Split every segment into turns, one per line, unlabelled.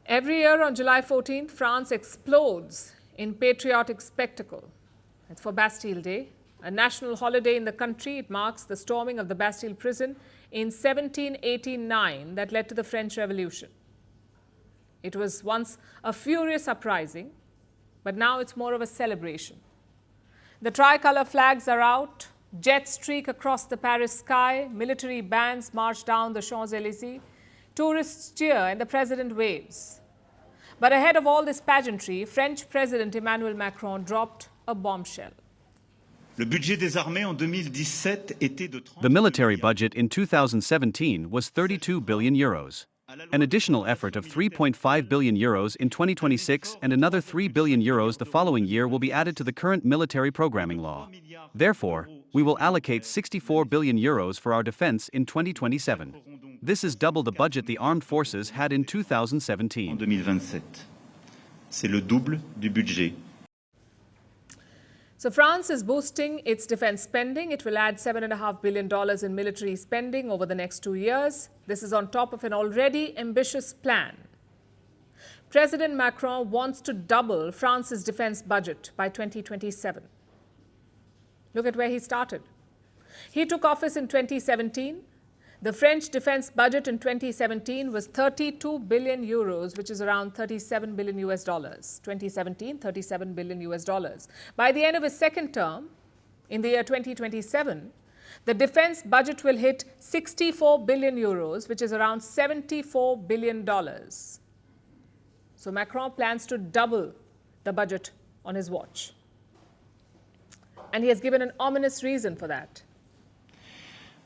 Every year on July 14th, France explodes in patriotic spectacle. It's for Bastille Day, a national holiday in the country. It marks the storming of the Bastille prison in 1789 that led to the French Revolution. It was once a furious uprising, but now it's more of a celebration. The tricolour flags are out, jets streak across the Paris sky, military bands march down the Champs-Élysées, tourists cheer and the president waves. But ahead of all this pageantry, French President Emmanuel Macron dropped a bombshell.
The
military budget in 2017 was 32 billion euros. An additional effort of 3.5 billion euros in 2026 and another 3 billion euros the following year will be added to the current military programming law. Therefore, we will allocate 64 billion euros for our defense in 2027. This is double the budget the armed forces had in 2017.
C'est le double du budget.
So France is boosting its defense spending. It will add $7.5 billion in military spending over the next 2 years. This is on top of an already ambitious plan. President Macron wants to double France's defense budget by 2027. Look at where he started. He took office in 2017. The French defense budget in 2017 was 32 billion euros, which is around 37 billion US dollars. 2017, 37 billion US dollars. By the end of his second term, in the year 2027, the defense budget will hit 64 billion euros, which is around 74 billion dollars. So Macron plans to double the budget on his watch. And he has given an ominous reason for that.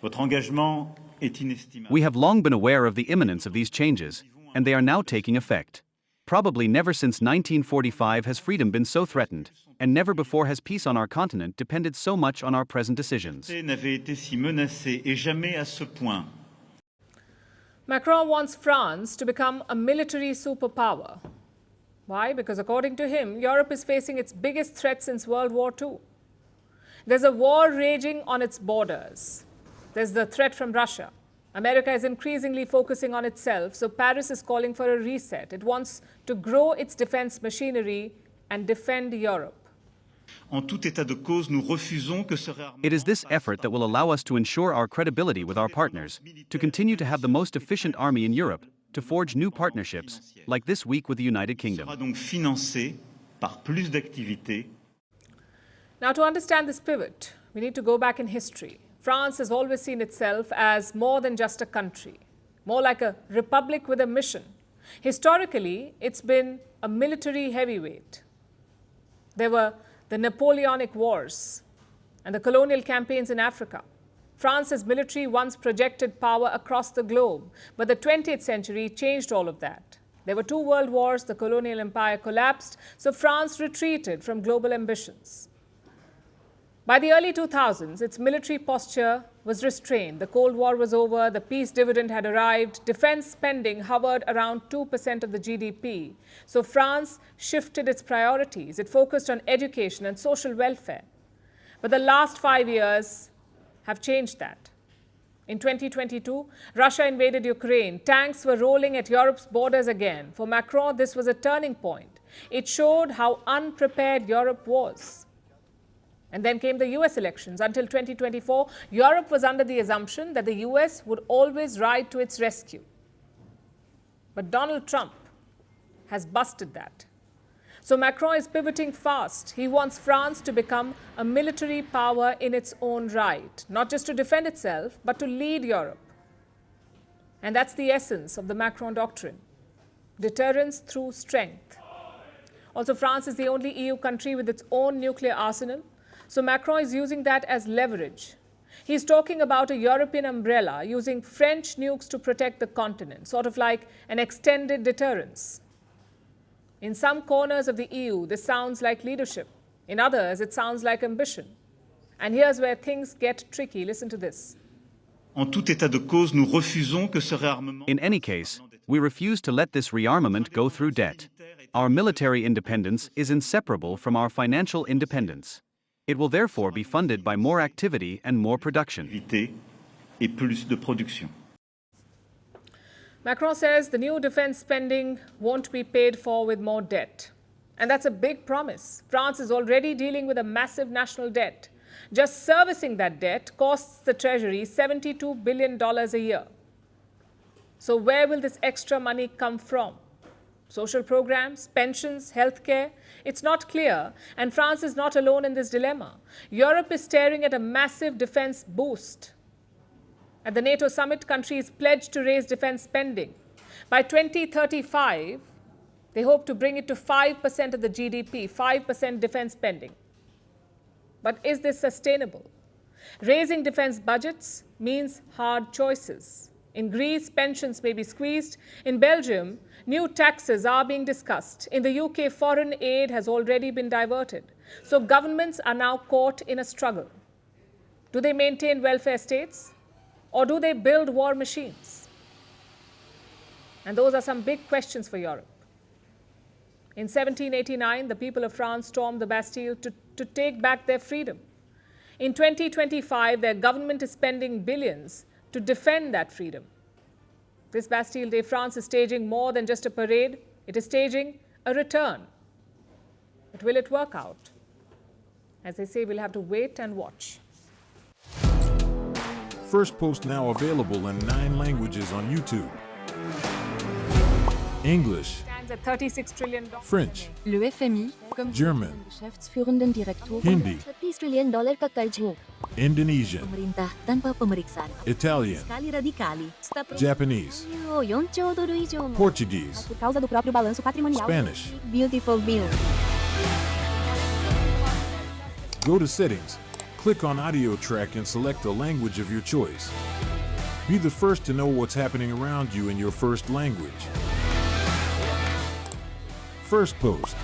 Votre engagement est inestimable.
We have long been aware of the imminence of these changes, and they are now taking effect. Probably never since 1945 has freedom been so threatened, and never before has peace on our continent depended so much on our present decisions.
N'avait été si menacé et jamais à ce point.
Macron wants France to become a military superpower. Why? Because according to him, Europe is facing its biggest threat since World War II. There's a war raging on its borders. There's the threat from Russia. America is increasingly focusing on itself, so Paris is calling for a reset. It wants to grow its defense machinery and defend Europe.
En tout état de cause, nous refusons que ce réarmement.
It is this effort that will allow us to ensure our credibility with our partners, to continue to have the most efficient army in Europe, to forge new partnerships, like this week with the United Kingdom.
Sera donc financé par plus d'activités.
Now, to understand this pivot, we need to go back in history. France has always seen itself as more than just a country, more like a republic with a mission. Historically, it's been a military heavyweight. There were the Napoleonic Wars and the colonial campaigns in Africa. France's military once projected power across the globe, but the 20th century changed all of that. There were 2 world wars, the colonial empire collapsed, so France retreated from global ambitions. By the early 2000s, its military posture was restrained. The Cold War was over, the peace dividend had arrived, defense spending hovered around 2% of the GDP. So France shifted its priorities. It focused on education and social welfare. But the last 5 years have changed that. In 2022, Russia invaded Ukraine. Tanks were rolling at Europe's borders again. For Macron, this was a turning point. It showed how unprepared Europe was. And then came the US elections. Until 2024, Europe was under the assumption that the US would always ride to its rescue. But Donald Trump has busted that. So Macron is pivoting fast. He wants France to become a military power in its own right, not just to defend itself, but to lead Europe. And that's the essence of the Macron doctrine: deterrence through strength. Also, France is the only EU country with its own nuclear arsenal. So Macron is using that as leverage. He's talking about a European umbrella, using French nukes to protect the continent, sort of like an extended deterrence. In some corners of the EU, this sounds like leadership. In others, it sounds like ambition. And here's where things get tricky. Listen to this.
En tout état de cause, nous refusons que ce réarmement.
In any case, we refuse to let this rearmament go through debt. Our military independence is inseparable from our financial independence. It will therefore be funded by more activity and more production.
Et plus de production.
Macron says the new defense spending won't be paid for with more debt. And that's a big promise. France is already dealing with a massive national debt. Just servicing that debt costs the Treasury $72 billion a year. So where will this extra money come from? Social programs, pensions, healthcare? It's not clear, and France is not alone in this dilemma. Europe is staring at a massive defense boost. At the NATO summit, countries pledged to raise defense spending. By 2035, they hope to bring it to 5% of the GDP, 5% defense spending. But is this sustainable? Raising defense budgets means hard choices. In Greece, pensions may be squeezed. In Belgium, new taxes are being discussed. In the UK, foreign aid has already been diverted. So governments are now caught in a struggle. Do they maintain welfare states? Or do they build war machines? And those are some big questions for Europe. In 1789, the people of France stormed the Bastille to take back their freedom. In 2025, their government is spending billions to defend that freedom. This Bastille Day, France is staging more than just a parade. It is staging a return. But will it work out? As they say, we'll have to wait and watch.
Firstpost now available in 9 languages on YouTube. English,
Stands at $36 trillion.
French,
Le FMI, comme
German,
Geschäftsführenden Direktor,
Hindi,
$30 trillion kakarjo.
Indonesian,
Pemerintah tanpa pemeriksaan.
Italian,
Kali radikali.
Japanese,
4 兆ドル以上の
Portuguese,
por causa do próprio balanço patrimonial.
Spanish.
Beautiful bill.
Go to Settings, click on Audio Track and select the language of your choice. Be the first to know what's happening around you in your first language. Firstpost.